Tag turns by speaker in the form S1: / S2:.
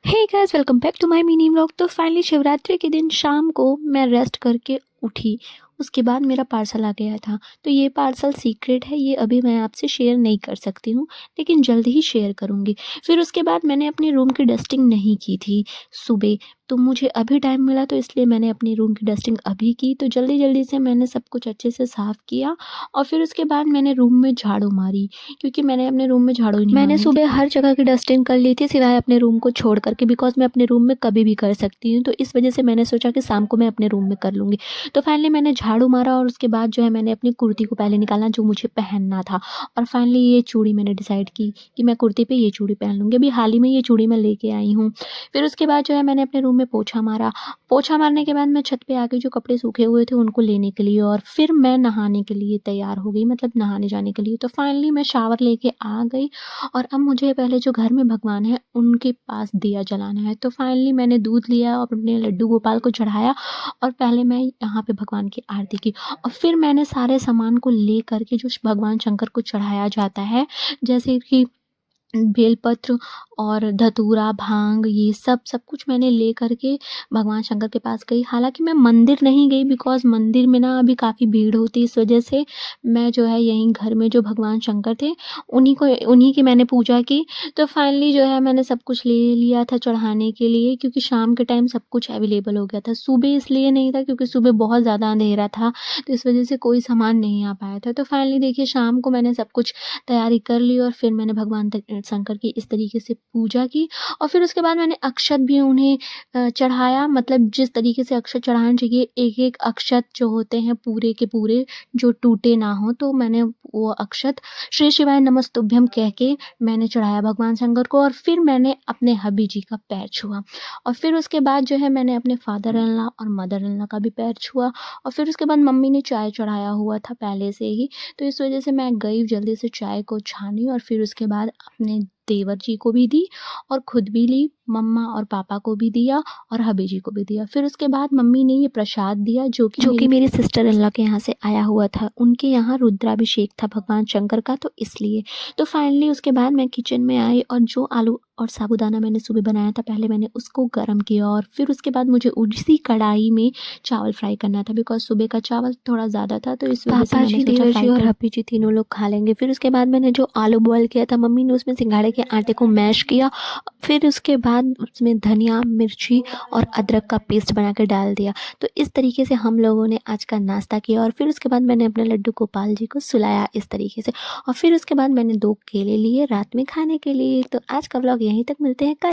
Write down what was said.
S1: Hey guys, welcome back to my mini vlog. तो finally Shivratri के दिन शाम को मैं रेस्ट करके उठी। उसके बाद मेरा पार्सल आ गया था। तो ये पार्सल सीक्रेट है, ये अभी मैं आपसे शेयर नहीं कर सकती हूँ, लेकिन जल्द ही शेयर करूँगी। फिर उसके बाद मैंने अपने रूम की डस्टिंग नहीं की थी सुबह, तो मुझे अभी टाइम मिला तो इसलिए मैंने अपनी रूम की डस्टिंग अभी की। तो जल्दी जल्दी से मैंने सब कुछ अच्छे से साफ़ किया और फिर उसके बाद मैंने रूम में झाड़ू मारी, क्योंकि मैंने अपने रूम में झाड़ू नहीं मैंने सुबह हर जगह की डस्टिंग कर ली थी सिवाय अपने रूम को छोड़ कर के, बिकॉज़ मैं अपने रूम में कभी भी कर सकती हूँ। तो इस वजह से मैंने सोचा कि शाम को मैं अपने रूम में कर लूँगी। तो फाइनली मैंने झाड़ू मारा और उसके बाद जो है मैंने अपनी कुर्ती को पहले निकाला जो मुझे पहनना था, और फाइनली ये चूड़ी मैंने डिसाइड की कि मैं कुर्ती पे ये चूड़ी पहन लूँगी। अभी हाल ही में ये चूड़ी मैं लेके आई हूँ। फिर उसके बाद जो है मैंने अपने रूम में पोछा मारा। पोछा मारने के बाद मैं छत पे आ गई जो कपड़े सूखे हुए थे उनको लेने के लिए, और फिर मैं नहाने के लिए तैयार हो गई, मतलब नहाने जाने के लिए। तो फाइनली मैं शावर लेके आ गई और अब मुझे पहले जो घर में भगवान है उनके पास दिया जलाना है। तो फाइनली मैंने दूध लिया और अपने लड्डू गोपाल को चढ़ाया, और पहले मैं यहाँ पे भगवान की आरती की, और फिर मैंने सारे सामान को ले करके जो भगवान शंकर को चढ़ाया जाता है, जैसे कि बेलपत्र और धतूरा, भांग, ये सब कुछ मैंने ले कर के भगवान शंकर के पास गई। हालाँकि मैं मंदिर नहीं गई, बिकॉज़ मंदिर में ना अभी काफ़ी भीड़ होती है, इस वजह से मैं जो है यहीं घर में जो भगवान शंकर थे उन्हीं की मैंने पूजा की। तो फाइनली जो है मैंने सब कुछ ले लिया था चढ़ाने के लिए, क्योंकि शाम के टाइम सब कुछ अवेलेबल हो गया था। सुबह इसलिए नहीं था क्योंकि सुबह बहुत ज़्यादा अंधेरा था, तो इस वजह से कोई सामान नहीं आ पाया था। तो फाइनली देखिए शाम को मैंने सब कुछ तैयारी कर ली और फिर मैंने भगवान शंकर की इस तरीके से पूजा की, और फिर उसके बाद मैंने अक्षत भी उन्हें चढ़ाया। मतलब जिस तरीके से अक्षत चढ़ाना चाहिए, एक-एक अक्षत जो होते हैं पूरे के पूरे जो टूटे ना हो, तो मैंने वो अक्षत श्री शिवाय नमस्तुभ्यम कह के मैंने चढ़ाया भगवान शंकर को, और फिर मैंने अपने हबी जी का पैर छुआ, और फिर उसके बाद जो है मैंने अपने फादर इन लॉ और मदर इन लॉ का भी पैर छुआ, और फिर उसके बाद मम्मी ने चाय चढ़ाया हुआ था पहले से ही, तो इस वजह से मैं गई जल्दी से चाय को छानी, और फिर उसके बाद अपने देवर जी को भी दी और खुद भी ली, मम्मा और पापा को भी दिया और हबी जी को भी दिया। फिर उसके बाद मम्मी ने ये प्रसाद दिया जो कि मेरी सिस्टर इन लॉ के यहाँ से आया हुआ था। उनके यहाँ रुद्राभिषेक था भगवान शंकर का, तो इसलिए। तो फाइनली उसके बाद मैं किचन में आई, और जो आलू और साबूदाना मैंने सुबह बनाया था पहले मैंने उसको गरम किया, और फिर उसके बाद मुझे उसी कढ़ाई में चावल फ्राई करना था, बिकॉज़ सुबह का चावल थोड़ा ज़्यादा था, तो इस वजह से मैंने सोचा देवर जी और हब्बी जी तीनों लोग खा लेंगे। फिर उसके बाद मैंने जो आलू बॉयल किया था मम्मी ने उसमें सिंघाड़े के आटे को मैश किया, फिर उसके बाद उसमें धनिया, मिर्ची और अदरक का पेस्ट बना के डाल दिया। तो इस तरीके से हम लोगों ने आज का नाश्ता किया, और फिर उसके बाद मैंने अपने लड्डू गोपाल जी को सुलाया इस तरीके से, और फिर उसके बाद मैंने 2 केले लिए रात में खाने के लिए। तो आज का व्लॉग यहीं तक, मिलते हैं कल।